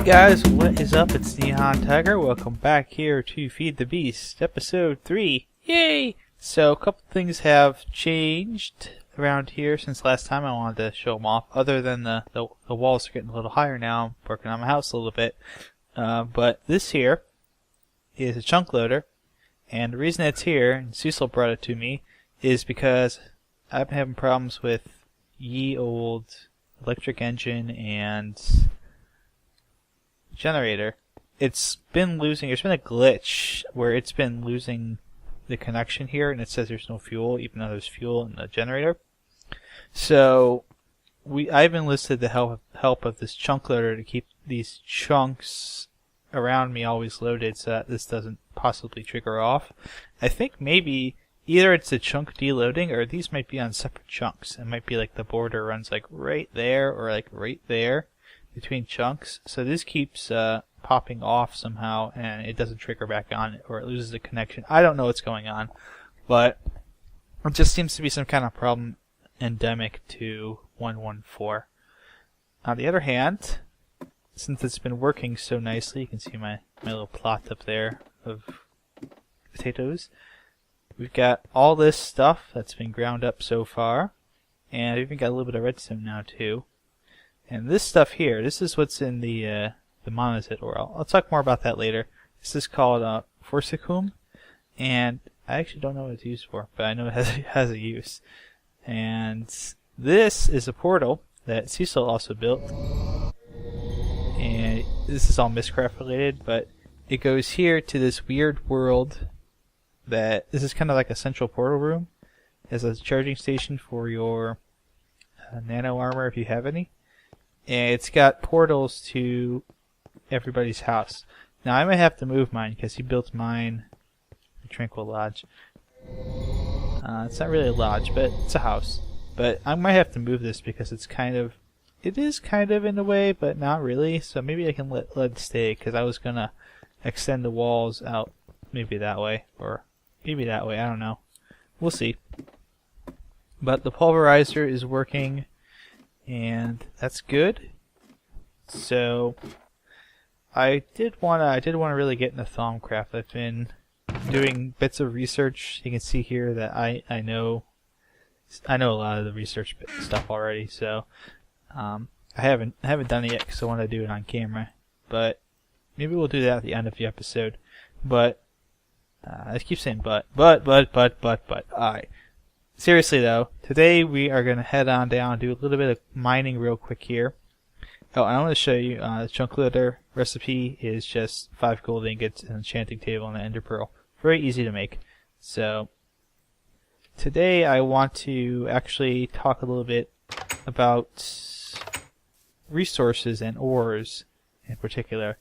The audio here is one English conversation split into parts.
Guys, what is up? It's NihonTiger. Welcome back here to Feed the Beast, episode 3. Yay! So, a couple things have changed around here since last time. I wanted to show them off. Other than the walls are getting a little higher now. I'm working on my house a little bit. But this here is a chunk loader. And the reason it's here, and Cecil brought it to me, is because I've been having problems with ye old electric engine and generator. There's been a glitch where it's been losing the connection here, and it says there's no fuel, even though there's fuel in the generator. So I've enlisted the help of this chunk loader to keep these chunks around me always loaded, so that this doesn't possibly trigger off. I think maybe either it's the chunk deloading, or these might be on separate chunks. It might be like the border runs like right there, or like right there between chunks. So this keeps popping off somehow, and it doesn't trigger back on, or it loses the connection. I don't know what's going on, but it just seems to be some kind of problem endemic to 1.1.4. On the other hand, since it's been working so nicely, you can see my little plot up there of potatoes. We've got all this stuff that's been ground up so far, and we've even got a little bit of redstone now too. And this stuff here, this is what's in the monazite ore. I'll talk more about that later. This is called forsicum, and I actually don't know what it's used for, but I know it has a use. And this is a portal that Cecil also built, and this is all Mistcraft related, but it goes here to this weird world that this is kind of like a central portal room. It has a charging station for your nano armor if you have any. And it's got portals to everybody's house. Now I might have to move mine because he built mine a Tranquil Lodge. It's not really a lodge, but it's a house. But I might have to move this because it is kind of in a way, but not really. So maybe I can let it stay, because I was gonna extend the walls out maybe that way, or maybe that way. I don't know. We'll see. But the pulverizer is working, and that's good. So I did want to really get into Thaumcraft. I've been doing bits of research. You can see here that I know a lot of the research stuff already. So I haven't done it yet because I want to do it on camera. But maybe we'll do that at the end of the episode. But I keep saying but. Alright. Seriously though, today we are going to head on down and do a little bit of mining real quick here. Oh, and I want to show you the chunk loader recipe is just 5 gold ingots, an enchanting table, and an ender pearl. Very easy to make. So today I want to actually talk a little bit about resources and ores in particular.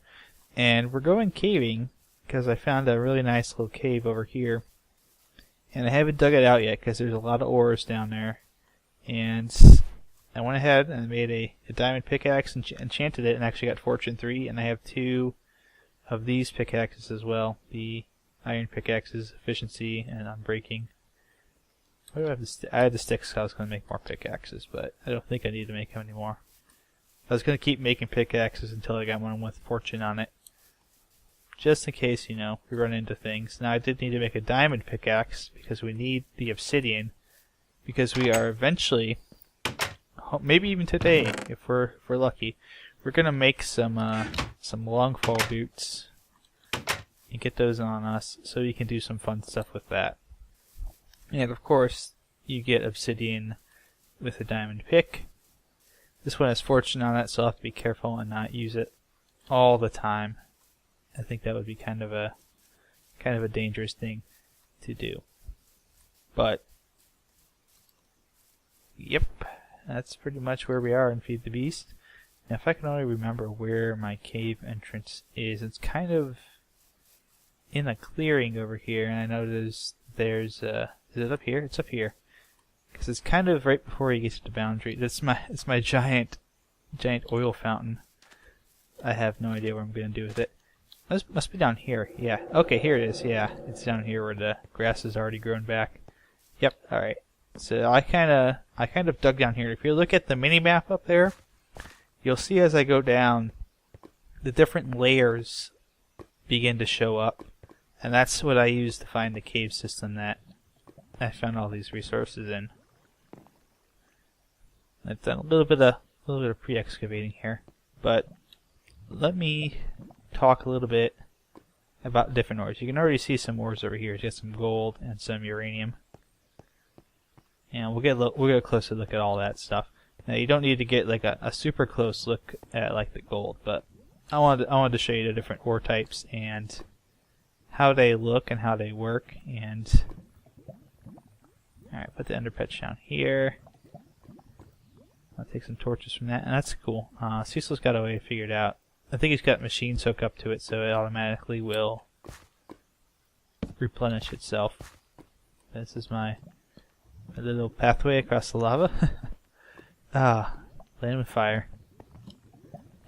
And we're going caving because I found a really nice little cave over here. And I haven't dug it out yet because there's a lot of ores down there. And I went ahead and made a diamond pickaxe and enchanted it, and actually got Fortune 3. And I have 2 of these pickaxes as well. The iron pickaxes, efficiency, and unbreaking. What do I have? I had the sticks, so I was going to make more pickaxes, but I don't think I need to make them anymore. I was going to keep making pickaxes until I got one with Fortune on it, just in case, we run into things. Now I did need to make a diamond pickaxe because we need the obsidian, because we are eventually, maybe even today, if we're lucky, we're gonna make some long fall boots and get those on us so we can do some fun stuff with that. And of course, you get obsidian with a diamond pick. This one has Fortune on it, so I'll have to be careful and not use it all the time. I think that would be kind of a dangerous thing to do. But yep, that's pretty much where we are in Feed the Beast. Now if I can only remember where my cave entrance is, it's kind of in a clearing over here, and I know there's is it up here? It's up here. Because it's kind of right before you get to the boundary. It's my giant oil fountain. I have no idea what I'm gonna do with it. This must be down here. Yeah. Okay, here it is. Yeah, it's down here where the grass has already grown back. Yep. All right. So I kind of dug down here. If you look at the mini map up there, you'll see as I go down, the different layers begin to show up, and that's what I use to find the cave system that I found all these resources in. I've done a little bit of pre-excavating here, but let me talk a little bit about different ores. You can already see some ores over here. You get some gold and some uranium, and we'll get a closer look at all that stuff. Now you don't need to get like a super close look at like the gold, but I wanted to show you the different ore types and how they look and how they work. And alright, put the ender patch down here. I'll take some torches from that, and that's cool. Cecil's got a way to figure it out. I think he's got machines hooked up to it, so it automatically will replenish itself. This is my little pathway across the lava. Land with fire.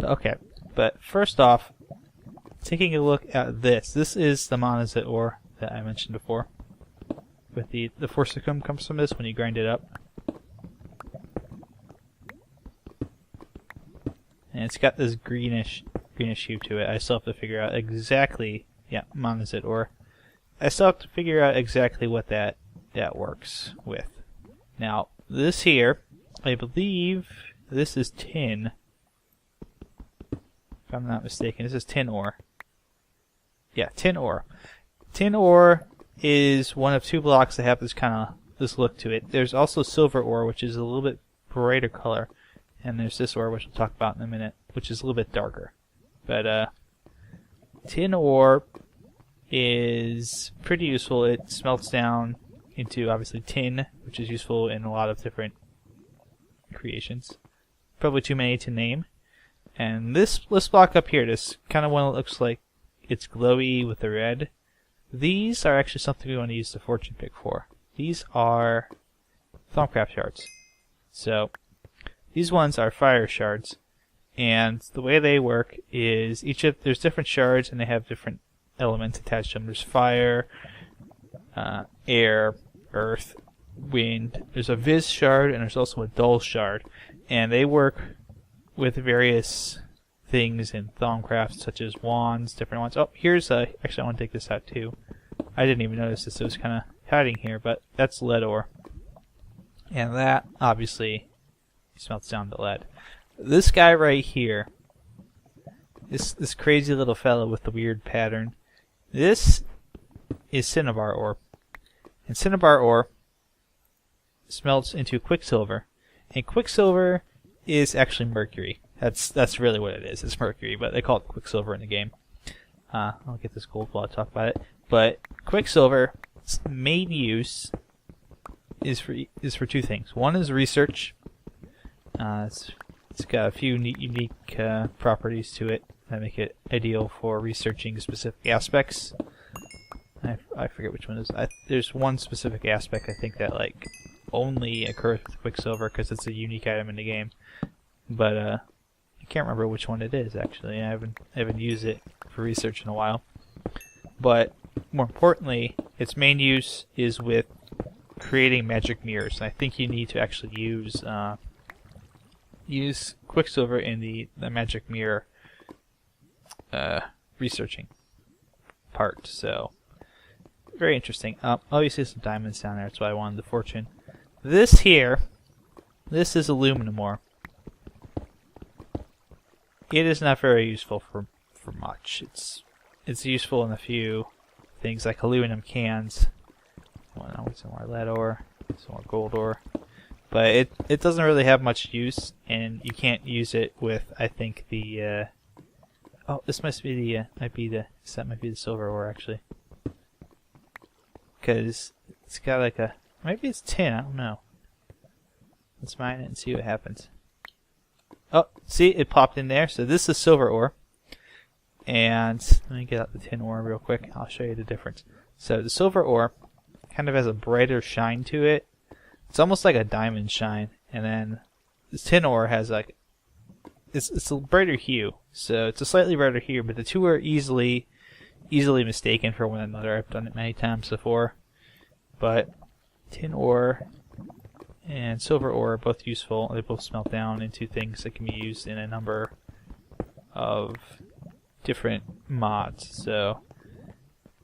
Okay, but first off, taking a look at this. This is the monazite ore that I mentioned before. With the forsicum comes from this when you grind it up. And it's got this greenish hue to it. I still have to figure out exactly, monazite ore. I still have to figure out exactly what that works with. Now, this here, I believe this is tin. If I'm not mistaken, this is tin ore. Yeah, tin ore. Tin ore is one of two blocks that have this look to it. There's also silver ore, which is a little bit brighter color. And there's this ore, which we'll talk about in a minute, which is a little bit darker. But tin ore is pretty useful. It smelts down into, obviously, tin, which is useful in a lot of different creations. Probably too many to name. And this block up here, this kind of one that looks like it's glowy with the red, these are actually something we want to use the fortune pick for. These are Thaumcraft shards. So these ones are fire shards, and the way they work is there's different shards and they have different elements attached to them. There's fire, air, earth, wind. There's a Viz shard and there's also a dull shard, and they work with various things in Thaumcraft, such as wands, different ones. Oh, here's actually I want to take this out too. I didn't even notice this. It was kind of hiding here, but that's lead ore, and that obviously smelts down to lead. This guy right here, this crazy little fellow with the weird pattern, this is cinnabar ore. And cinnabar ore smelts into quicksilver. And quicksilver is actually mercury. That's really what it is. It's mercury, but they call it quicksilver in the game. I'll get this gold while I talk about it. But quicksilver's main use is for two things. One is research. It's got a few unique properties to it that make it ideal for researching specific aspects. I forget which one it is. There's one specific aspect I think that like only occurs with Quicksilver because it's a unique item in the game. But I can't remember which one it is actually. I haven't used it for research in a while. But more importantly, its main use is with creating magic mirrors. And I think you need to actually use Quicksilver in the magic mirror researching part. So very interesting. Obviously some diamonds down there. That's why I wanted the fortune. This here, this is aluminum ore. It is not very useful for much. It's useful in a few things like aluminum cans. Some more lead ore, some more gold ore. But it doesn't really have much use, and you can't use it with, I think, the oh, this must be the might be the silver ore actually. Because it's got like a, maybe it's tin, I don't know. Let's mine it and see what happens. Oh, see, it popped in there. So this is silver ore. And let me get out the tin ore real quick. I'll show you the difference. So the silver ore kind of has a brighter shine to it. It's almost like a diamond shine. And then this tin ore has like, it's a brighter hue. So it's a slightly brighter hue, but the two are easily mistaken for one another. I've done it many times before. But tin ore and silver ore are both useful. They both smelt down into things that can be used in a number of different mods. So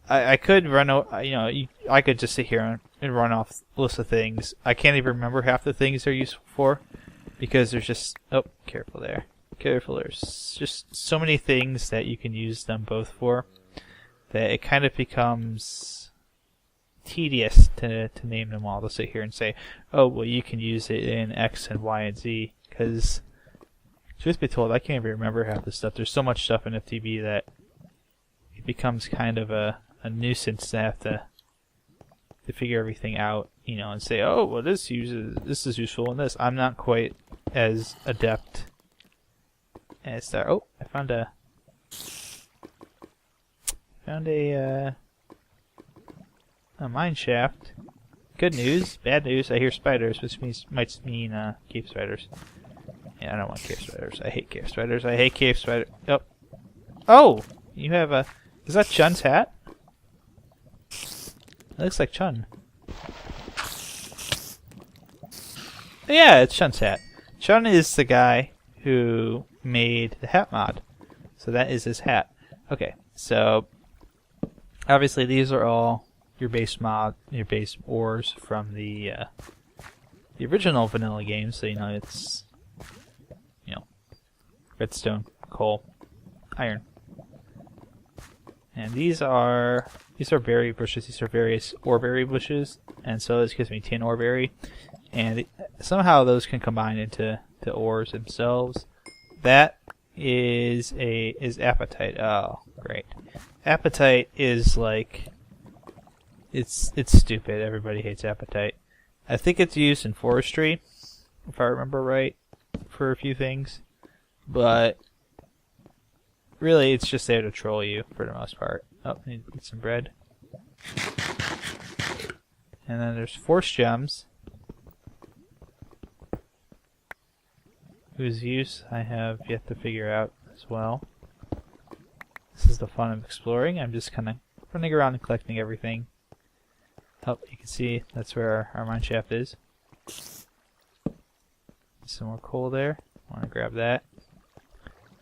I could run, I could just sit here and run off a list of things. I can't even remember half the things they're useful for because there's just, oh, careful there. Careful, there's just so many things that you can use them both for that it kind of becomes tedious to name them all, to sit here and say, oh, well, you can use it in X and Y and Z, because truth be told, I can't even remember half the stuff. There's so much stuff in FTB that it becomes kind of a nuisance to have to figure everything out, and say, oh, well, this is useful in this. I'm not quite as adept as that. Oh, I found a mine shaft. Good news. Bad news. I hear spiders, which might mean cave spiders. Yeah, I don't want cave spiders. I hate cave spiders. I hate cave spiders. Oh, oh! You have a. Is that Chun's hat? It looks like Chun. Yeah, it's Chun's hat. Chun is the guy who made the hat mod, so that is his hat. Okay, so obviously these are all your base ores from the original vanilla game. So it's redstone, coal, iron, and these are berry bushes. These are various ore berry bushes, and so this gives me tin ore berry, and somehow those can combine into ores themselves. That is apatite. Oh, great. Apatite is like it's stupid. Everybody hates apatite. I think it's used in forestry, if I remember right, for a few things. But really it's just there to troll you for the most part. Oh, need to eat some bread. And then there's force gems, whose use I have yet to figure out as well. This is the fun of exploring. I'm just kind of running around and collecting everything. Oh, you can see that's where our mine shaft is. Some more coal there. Want to grab that.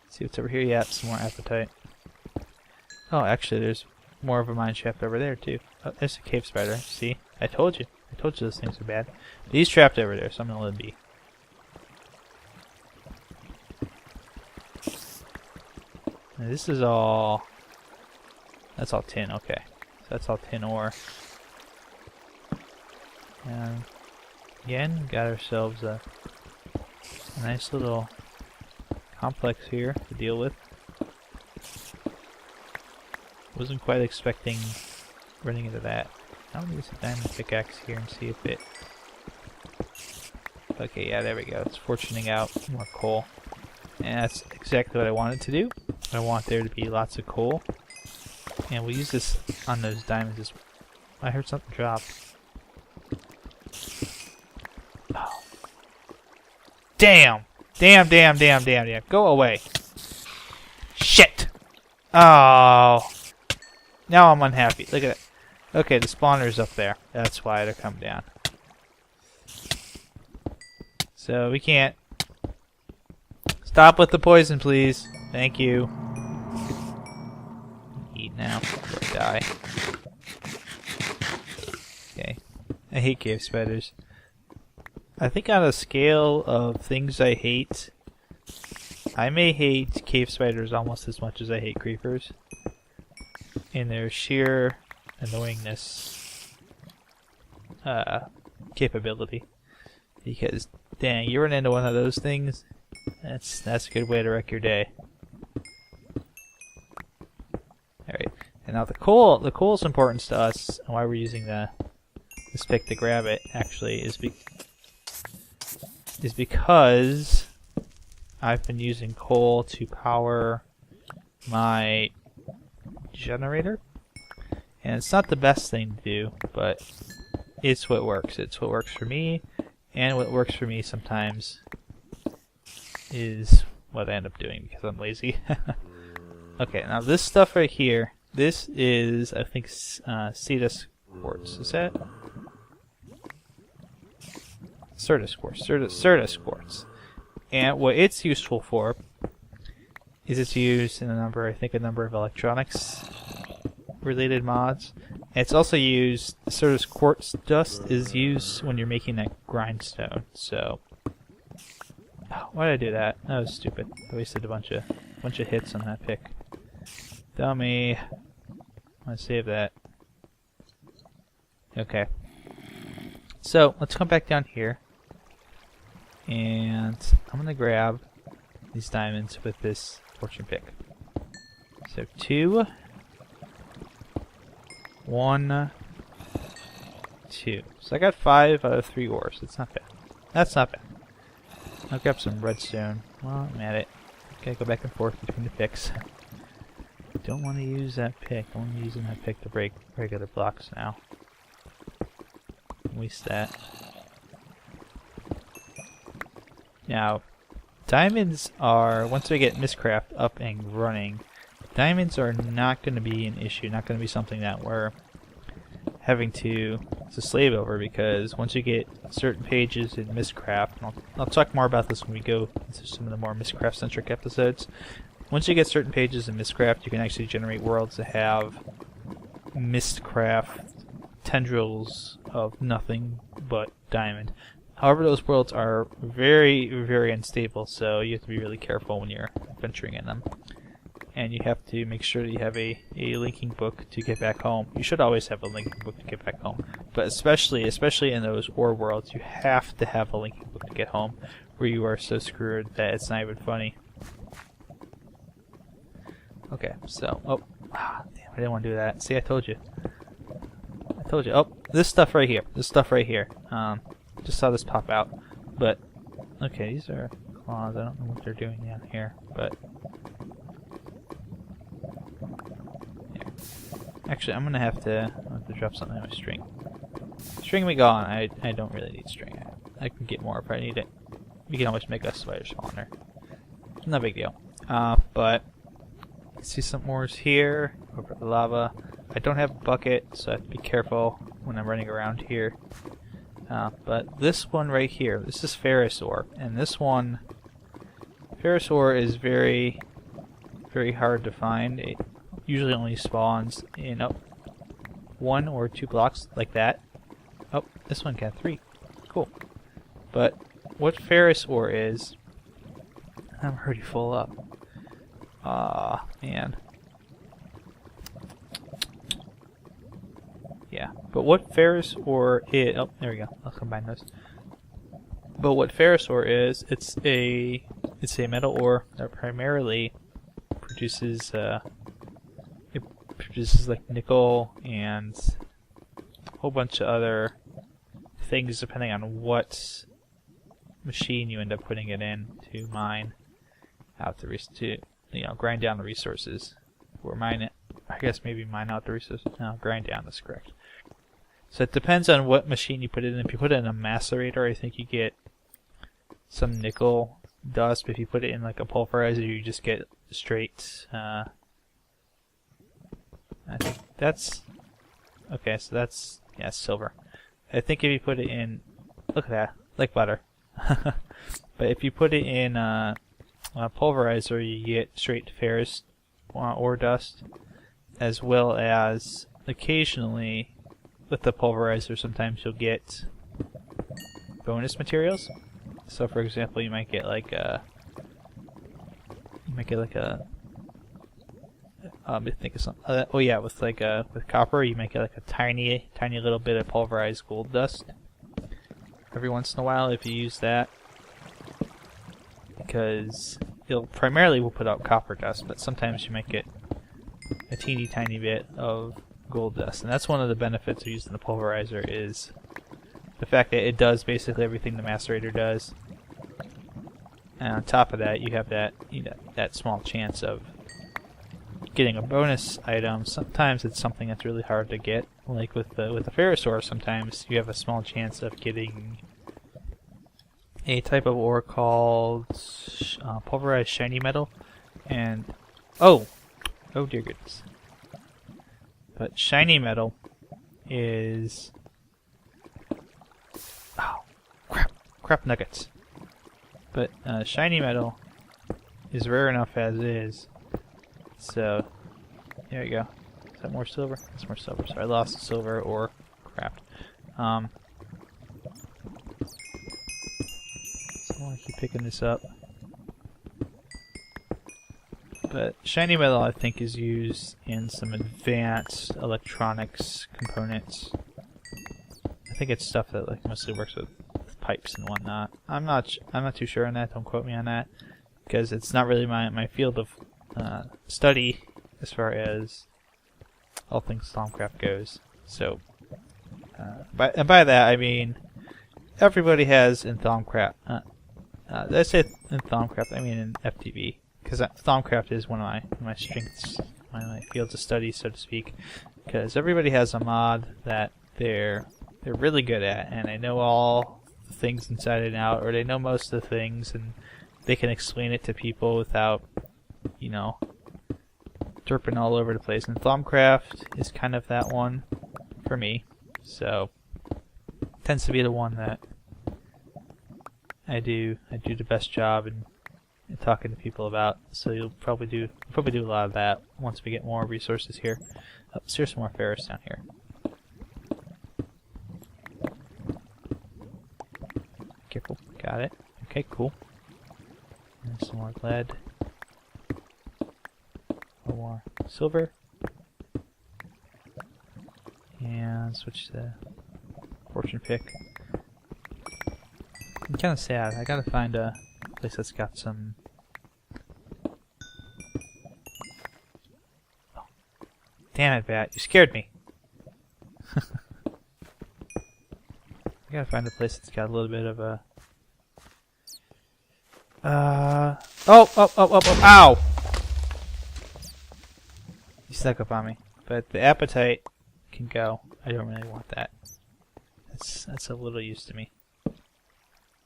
See what's over here? Yeah, some more apatite. Oh, actually, there's more of a mine shaft over there too. Oh, there's a cave spider. See? I told you. I told you those things are bad. But he's trapped over there, so I'm gonna let him be. Now, this is all. That's all tin. Okay, so that's all tin ore. And again, got ourselves a nice little complex here to deal with. Wasn't quite expecting running into that. I'm gonna use a diamond pickaxe here and see if it. Okay, yeah, there we go. It's fortuning out more coal, and that's exactly what I wanted to do. I want there to be lots of coal, and we'll use this on those diamonds as well. I heard something drop. Oh. Damn! Damn. Go away. Shit! Oh. Now I'm unhappy. Look at it. Okay, the spawner's up there. That's why they're coming down. So we can't. Stop with the poison, please. Thank you. Eat now before I die. Okay. I hate cave spiders. I think on a scale of things I hate, I may hate cave spiders almost as much as I hate creepers. In their sheer annoyingness capability. Because, dang, you run into one of those things, that's a good way to wreck your day. Alright, and now the coal's importance to us, and why we're using this pick to grab it, actually, is because I've been using coal to power my generator, and it's not the best thing to do, but it's what works. It's what works for me, and what works for me sometimes is what I end up doing because I'm lazy. Okay, now this stuff right here, this is, I think, Cetus quartz. Is that? Certus quartz. And what it's useful for is it's used in a number of electronics related mods. And it's also used, sort of quartz dust is used when you're making that grindstone. So, why did I do that? That was stupid. I wasted a bunch of hits on that pick. Dummy. I'm gonna save that. Okay. So let's come back down here, and I'm gonna grab these diamonds with this fortune pick. So 2, 1, 2. So I got 5 out of 3 ores. It's not bad. That's not bad. I'll grab some redstone. Well, I'm at it. Okay, go back and forth between the picks. Don't want to use that pick. I'm only using that pick to break regular blocks now. Waste that. Now, diamonds are, once we get Mystcraft up and running, diamonds are not going to be an issue, not going to be something that we're having to slave over, because once you get certain pages in Mystcraft, and I'll talk more about this when we go into some of the more Mystcraft-centric episodes. Once you get certain pages in Mystcraft, you can actually generate worlds that have Mystcraft tendrils of nothing but diamond. However, those worlds are very, very unstable, so you have to be really careful when you're venturing in them. And you have to make sure that you have a linking book to get back home. You should always have a linking book to get back home, but especially in those ore worlds, you have to have a linking book to get home, where you are so screwed that it's not even funny. Okay, so, damn, I didn't want to do that. See, I told you. Oh, this stuff right here. Just saw this pop out. But, okay, these are claws. I don't know what they're doing down here, but... yeah. Actually, I'm gonna have to drop something on my string. String me gone. I don't really need string. I can get more if I need it. We can always make a spider spawner. No big deal. But... see some ores here, over the lava. I don't have a bucket, so I have to be careful when I'm running around here. But this one right here, this is ferrous ore, and this one, ferrous ore is very, very hard to find. It usually only spawns in 1 or 2 blocks like that. Oh, this one got 3. Cool. But what ferrous ore is, I'm already full up. Aw, man. Yeah, but what ferrous ore is... oh, there we go. I'll combine those. But what ferrous ore is, it's a metal ore that primarily produces like nickel and a whole bunch of other things depending on what machine you end up putting it in to mine out to grind down the resources, or mine it. I guess maybe mine out the resources. No, grind down is correct. So it depends on what machine you put it in. If you put it in a macerator, I think you get some nickel dust. But if you put it in like a pulverizer, you just get straight. I think that's okay. So that's silver. I think if you put it in, look at that, like butter. But if you put it in a pulverizer, you get straight ferrous ore dust, as well as occasionally with the pulverizer sometimes you'll get bonus materials. So for example, you might get like a let me think of something. Oh yeah, with copper you might get like a tiny little bit of pulverized gold dust every once in a while if you use that, because it'll primarily will put out copper dust, but sometimes you might get a teeny tiny bit of gold dust. And that's one of the benefits of using the pulverizer, is the fact that it does basically everything the macerator does. And on top of that, you have that that small chance of getting a bonus item. Sometimes it's something that's really hard to get, like with the ferrous ore. Sometimes you have a small chance of getting a type of ore called pulverized shiny metal, and oh dear goodness. But shiny metal is crap nuggets. But shiny metal is rare enough as is. So, there you go. Is that more silver? That's more silver. So I lost the silver or crap. So I want to keep picking this up. But shiny metal, I think, is used in some advanced electronics components. I think it's stuff that like mostly works with pipes and whatnot. I'm not too sure on that. Don't quote me on that, because it's not really my field of study as far as all things Thaumcraft goes. So, by that I mean everybody has in Thaumcraft. Did I say in Thaumcraft? I mean in FTB. Because Thaumcraft is one of my strengths, my fields of study, so to speak. Because everybody has a mod that they're really good at, and they know all the things inside and out, or they know most of the things, and they can explain it to people without, you know, derping all over the place. And Thaumcraft is kind of that one for me, so tends to be the one that I do the best job in talking to people about. So you'll probably do a lot of that once we get more resources here. Oh, so here's some more ferrous down here. Careful. Got it. Okay, cool. And some more lead. One more silver. And switch to fortune pick. I'm kind of sad. I gotta find a place that's got some... Oh. Damn it, Bat. You scared me. I gotta find a place that's got a little bit of a... Ow! You snuck up on me. But the appetite can go. I don't really want that. That's a little use to me.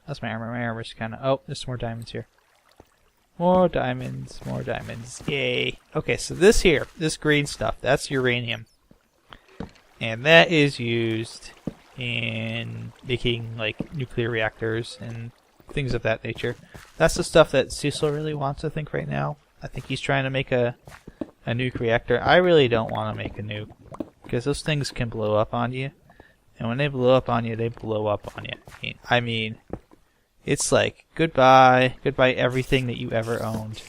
That's my armor. My armor's kind of... Oh, there's some more diamonds here. More diamonds. More diamonds. Yay. Okay, so this here, this green stuff, that's uranium. And that is used in making, like, nuclear reactors and things of that nature. That's the stuff that Cecil really wants, I think, right now. I think he's trying to make a nuke reactor. I really don't want to make a nuke, because those things can blow up on you. And when they blow up on you, they blow up on you. I mean... It's like, goodbye everything that you ever owned.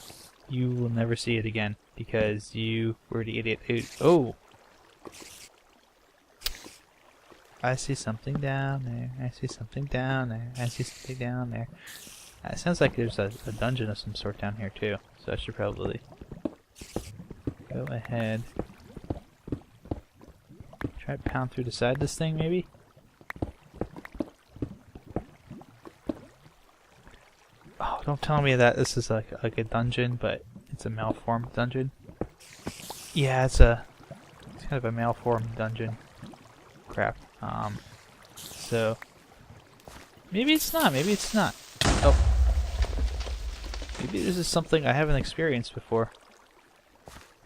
You will never see it again, because you were the idiot who... Oh! I see something down there, I see something down there, I see something down there. It sounds like there's a dungeon of some sort down here too, so I should probably go ahead. Try to pound through the side of this thing, maybe? Oh, don't tell me that this is like a dungeon, but it's a malformed dungeon. Yeah, it's kind of a malformed dungeon. Crap. So maybe it's not. Maybe it's not. Oh, maybe this is something I haven't experienced before.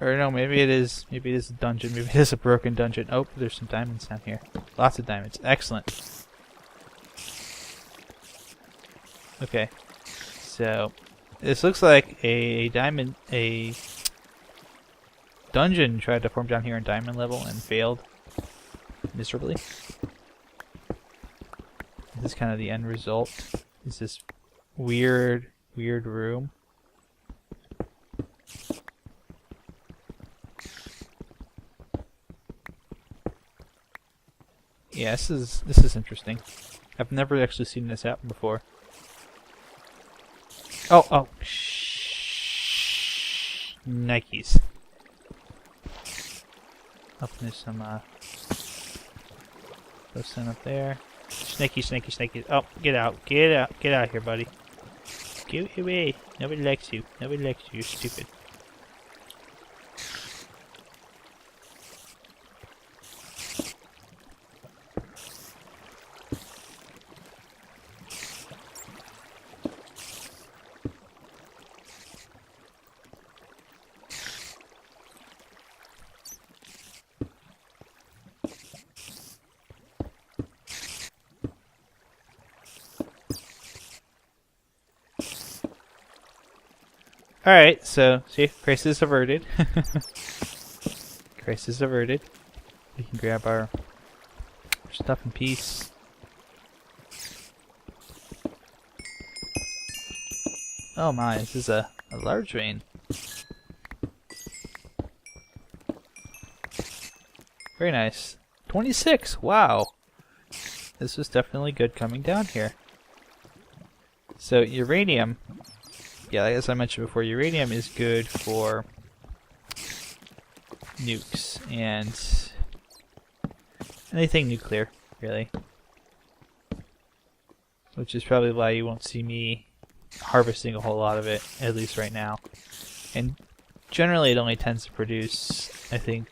Or no, maybe it is. Maybe it is a dungeon. Maybe it is a broken dungeon. Oh, there's some diamonds down here. Lots of diamonds. Excellent. Okay. So, this looks like a dungeon tried to form down here in diamond level and failed miserably. This is kind of the end result. Is this weird room. Yeah, this is interesting. I've never actually seen this happen before. Oh, shh. Nikes. Up there's some, those some up there. Snaky. Oh, get out of here, buddy. Get away. Nobody likes you. You're stupid. Alright, so, see, crisis averted. Crisis averted. We can grab our stuff in peace. Oh my, this is a large vein. Very nice. 26! Wow! This was definitely good coming down here. So, uranium. Yeah, as I mentioned before, uranium is good for nukes and anything nuclear, really. Which is probably why you won't see me harvesting a whole lot of it, at least right now. And generally it only tends to produce, I think,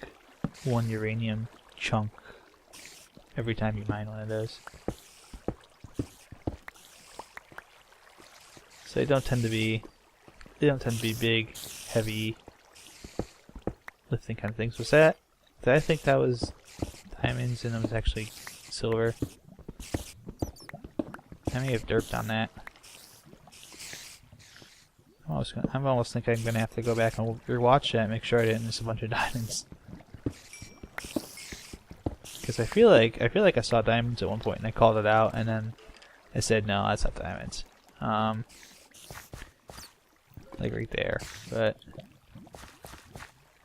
1 uranium chunk every time you mine one of those. So they don't tend to be big, heavy lifting kind of things. Was that? Did I think that was diamonds and it was actually silver? I may have derped on that. I'm almost thinking I'm gonna have to go back and rewatch that and make sure I didn't miss a bunch of diamonds. Because I feel like I saw diamonds at one point and I called it out and then I said no, that's not diamonds. Like right there, but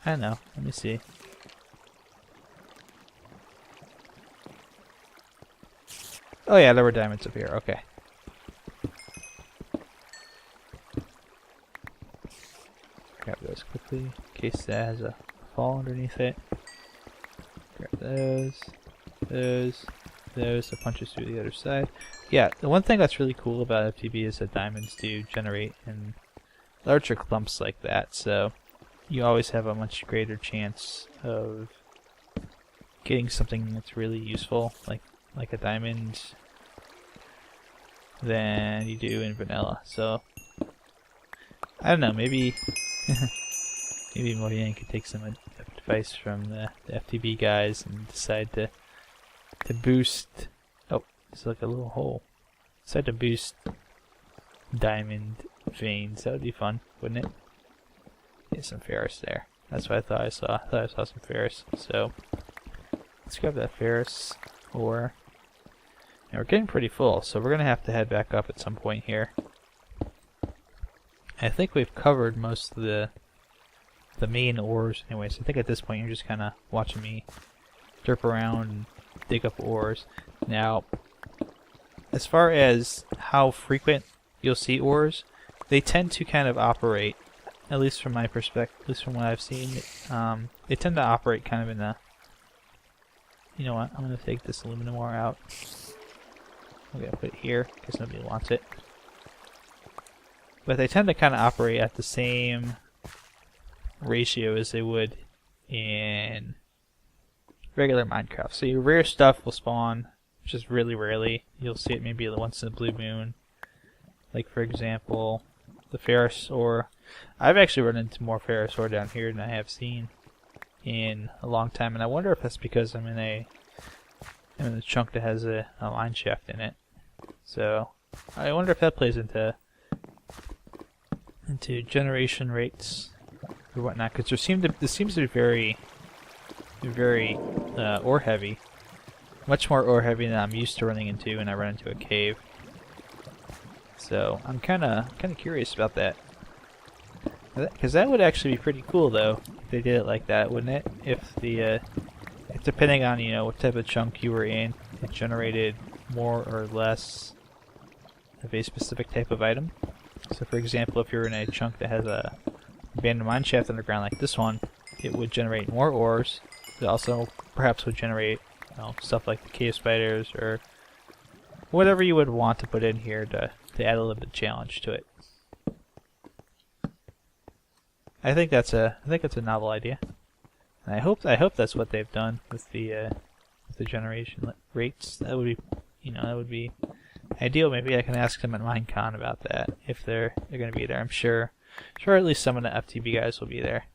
I don't know. Let me see. Oh yeah, there were diamonds up here. Okay. Grab those quickly in case that has a fall underneath it. Grab those, so punches through the other side. Yeah, the one thing that's really cool about FTB is that diamonds do generate in larger clumps like that, so you always have a much greater chance of getting something that's really useful, like a diamond, than you do in vanilla. So I don't know, maybe maybe Mojang could take some advice from the FTB guys and decide to boost. Oh, it's like a little hole. Decide to boost diamond veins. That would be fun, wouldn't it? Yeah, some ferrous there. That's what I thought I saw. I thought I saw some ferrous. So let's grab that ferrous ore. And we're getting pretty full, so we're gonna have to head back up at some point here. I think we've covered most of the main ores anyways. I think at this point you're just kinda watching me derp around and dig up ores. Now, as far as how frequent you'll see ores, they tend to kind of operate, at least from my perspective, at least from what I've seen, they tend to operate kind of in a, you know what, I'm going to take this aluminum ore out. I'm going to put it here, because nobody wants it. But they tend to kind of operate at the same ratio as they would in regular Minecraft. So your rare stuff will spawn just really rarely. You'll see it maybe once in a blue moon. Like, for example, the ferrous ore. I've actually run into more ferrous ore down here than I have seen in a long time, and I wonder if that's because I'm in a chunk that has a mine shaft in it. So I wonder if that plays into generation rates or whatnot, because this seems to be very ore heavy, much more ore heavy than I'm used to running into when I run into a cave. So I'm kind of curious about that, because that would actually be pretty cool though if they did it like that, wouldn't it? If depending on what type of chunk you were in, it generated more or less of a specific type of item. So for example, if you're in a chunk that has a abandoned mine shaft underground like this one, it would generate more ores. It also perhaps would generate stuff like the cave spiders or whatever you would want to put in here to add a little bit of challenge to it. I think that's a novel idea. And I hope that's what they've done with the generation rates. That would be ideal. Maybe I can ask them at Minecon about that if they're going to be there. I'm sure at least some of the FTB guys will be there.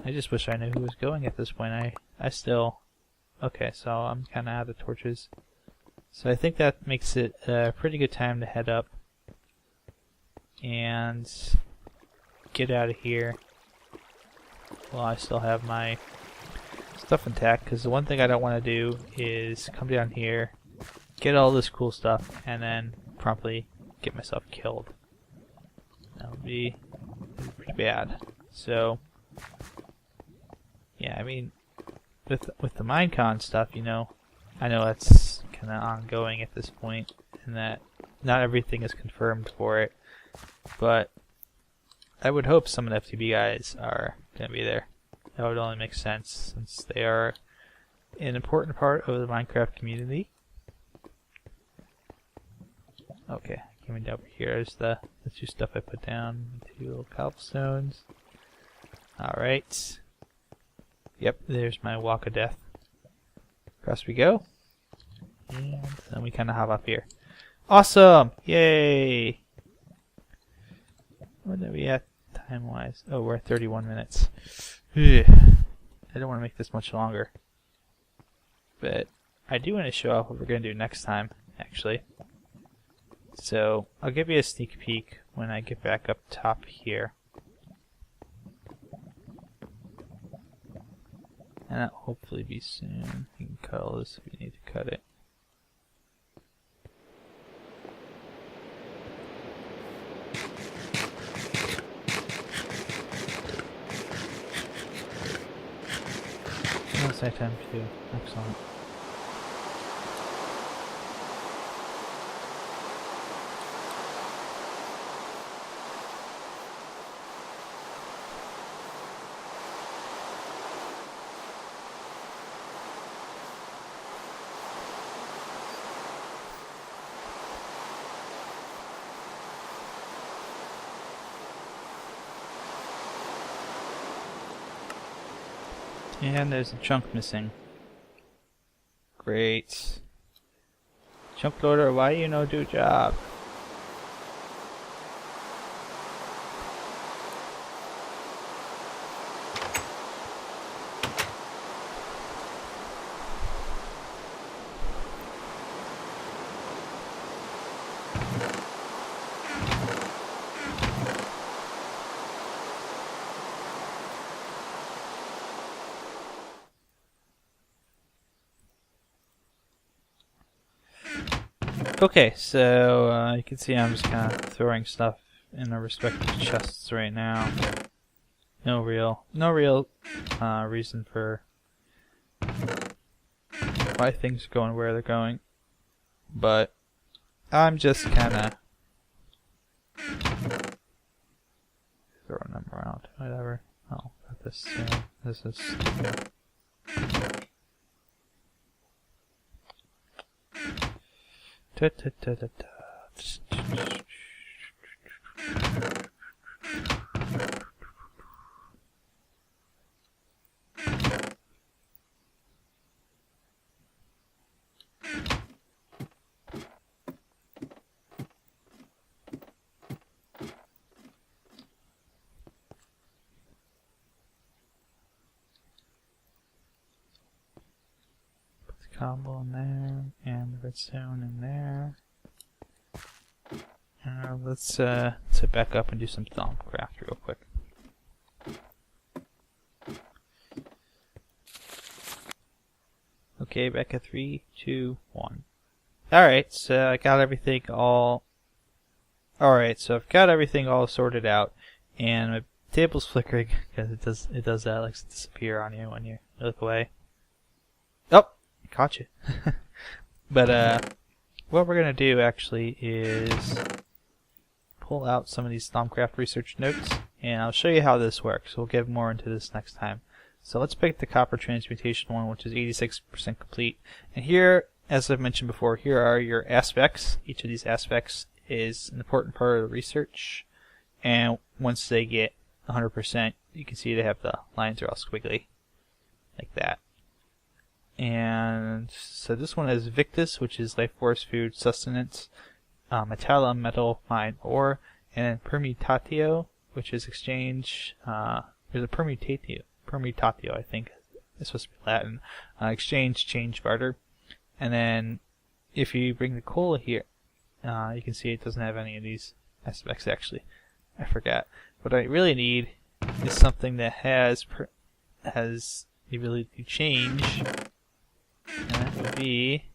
I just wish I knew who was going at this point. I still... Okay, so I'm kind of out of torches. So I think that makes it a pretty good time to head up and get out of here while I still have my stuff intact, because the one thing I don't want to do is come down here, get all this cool stuff, and then promptly get myself killed. That would be pretty bad. So yeah, I mean, with the Minecon stuff, you know, I know that's kind of ongoing at this point, and that not everything is confirmed for it, but I would hope some of the FTB guys are going to be there. That would only make sense since they are an important part of the Minecraft community. Okay, coming down over here. There's the two stuff I put down. 2 little cobblestones. Alright. Yep, there's my walk of death. Across we go. And then we kind of hop up here. Awesome! Yay! What are we at time-wise? Oh, we're at 31 minutes. I don't want to make this much longer. But I do want to show off what we're going to do next time, actually. So, I'll give you a sneak peek when I get back up top here. And that'll hopefully be soon. You can cut all this if you need to cut it. Oh, it's nighttime too. Excellent. And there's a chunk missing. Great. Chunk loader, why you no do job? Okay, so you can see I'm just kind of throwing stuff in the respective chests right now. No real reason for why things are going where they're going, but I'm just kind of throwing them around. Whatever. Oh, got this. This is stupid. Combo in there, and the redstone in there. Let's sit back up and do some Thaumcraft real quick. Okay, back at 3, 2, 1. Alright, so I got everything all... Alright, so I've got everything all sorted out, and my table's flickering, because it does that, like disappear on you when you look away. Oh! Caught you. But what we're gonna do actually is pull out some of these Thaumcraft research notes, and I'll show you how this works. We'll get more into this next time. So let's pick the copper transmutation one, which is 86% complete. And here, as I've mentioned before, here are your aspects. Each of these aspects is an important part of the research, and once they get 100%, you can see they have the lines are all squiggly, like that. And so this one is Victus, which is life force, food, sustenance, Metallum, metal, mine, ore, and then Permutatio, which is exchange. There's a permutatio, I think. It's supposed to be Latin. Exchange, change, barter. And then if you bring the coal here, you can see it doesn't have any of these aspects actually. I forgot. What I really need is something that has the ability to change, and that would be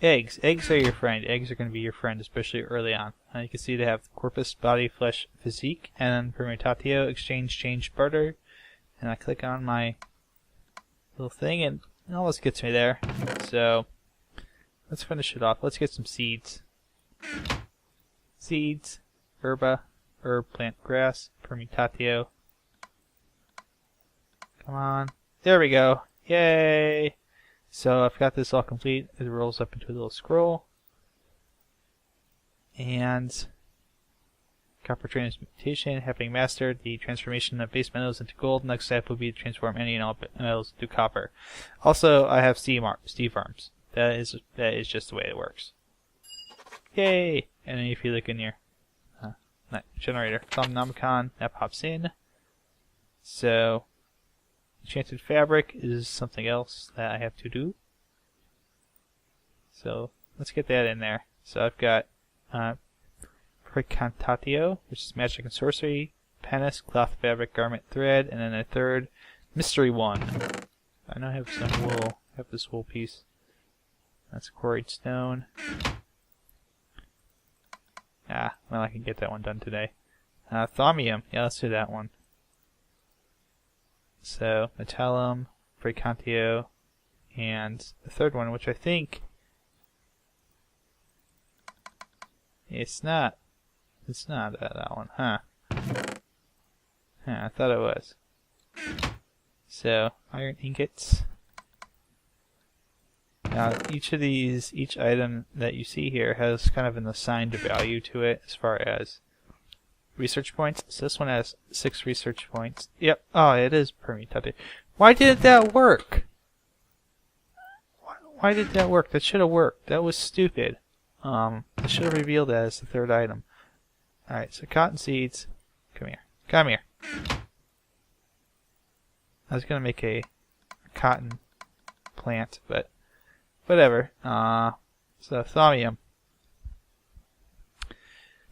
eggs. Eggs are your friend. Eggs are going to be your friend, especially early on. You can see they have corpus, body, flesh, physique, and permutatio, exchange, change, barter. And I click on my little thing, and it almost gets me there. So let's finish it off. Let's get some seeds. Seeds, herba, herb, plant, grass, permutatio. Come on. There we go. Yay! So I've got this all complete. It rolls up into a little scroll. And copper transmutation, having mastered the transformation of base metals into gold, next step will be to transform any and all metals into copper. Also, I have Steve arms. That is just the way it works. Yay! And then if you look in your generator, Thumnomicon, that pops in. So enchanted fabric is something else that I have to do. So let's get that in there. So I've got Precantatio, which is magic and sorcery, Penis, cloth, fabric, garment, thread, and then a third mystery one. I know I have some wool. I have this wool piece. That's quarried stone. Well, I can get that one done today. Thaumium. Yeah, let's do that one. So, Metallum, Precantio, and the third one, which I think it's not that one, huh? I thought it was. So, iron ingots. Now, each item that you see here has kind of an assigned value to it as far as research points. So this one has 6 research points. Yep. Oh, it is permutatio. Why didn't that work? Why did that work? That should have worked. That was stupid. I should have revealed that as the third item. Alright, so cotton seeds. Come here. Come here. I was going to make a cotton plant, but whatever. So Thaumium.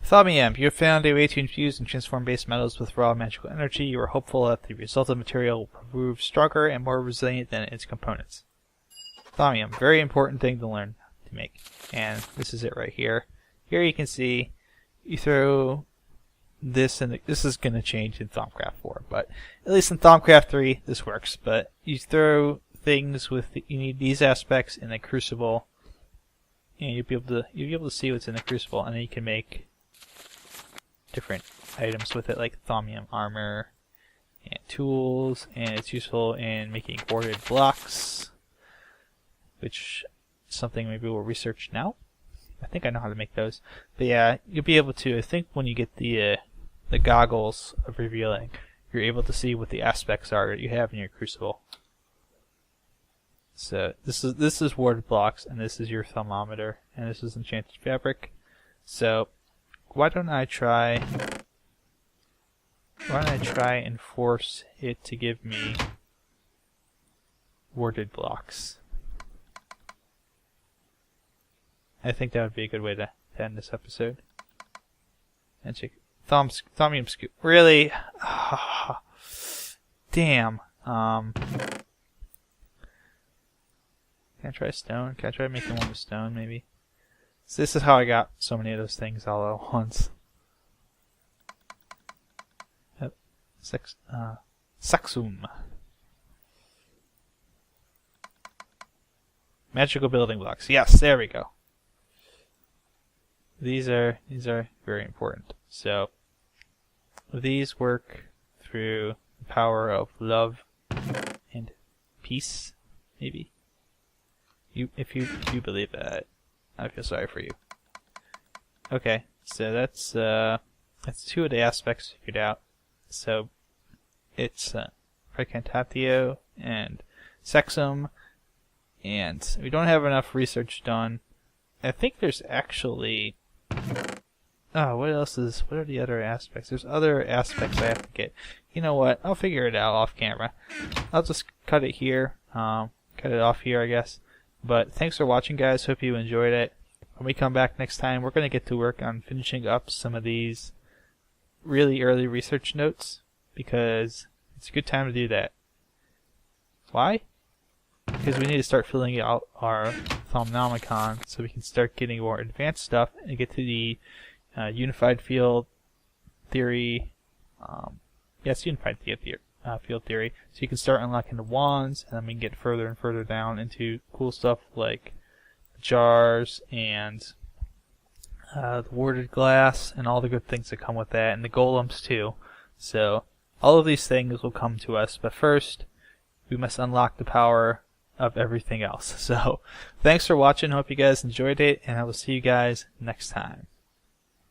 Thaumium, you have found a way to infuse and transform base metals with raw magical energy. You are hopeful that the resultant material will prove stronger and more resilient than its components. Thaumium, very important thing to learn to make. And this is it right here. Here you can see you throw this, and this is going to change in Thaumcraft 4, but at least in Thaumcraft 3 this works. But you throw things with you need these aspects in the crucible, and you'll be able to see what's in the crucible, and then you can make different items with it, like Thaumium armor and tools, and it's useful in making boarded blocks, which is something maybe we'll research now. I think I know how to make those. But yeah, you'll be able to, I think when you get the goggles of revealing, you're able to see what the aspects are that you have in your crucible. So this is warded blocks, and this is your thermometer, and this is enchanted fabric. So why don't I try and force it to give me warded blocks? I think that would be a good way to end this episode. And check Thaumium scoop. Really? Damn. Can I try stone? Can I try making one with stone, maybe? So this is how I got so many of those things all at once. Yep. Saxum. Magical building blocks. Yes, there we go. These are very important. So these work through the power of love and peace, maybe. If you believe that, I feel sorry for you. Okay, so that's 2 of the aspects figured out. So it's Precantatio and Sexum, and we don't have enough research done. I think there's actually what are the other aspects? There's other aspects I have to get. You know what? I'll figure it out off camera. I'll just cut it here. Cut it off here, I guess. But thanks for watching, guys. Hope you enjoyed it. when we come back next time, we're going to get to work on finishing up some of these really early research notes, because it's a good time to do that. Why? Because we need to start filling out our Thaumanomicon so we can start getting more advanced stuff and get to the unified field theory. Yes, unified field theory. So you can start unlocking the wands, and then we can get further and further down into cool stuff like the jars and the warded glass and all the good things that come with that, and the golems too. So all of these things will come to us, but first we must unlock the power of everything else. So thanks for watching. Hope you guys enjoyed it, and I will see you guys next time.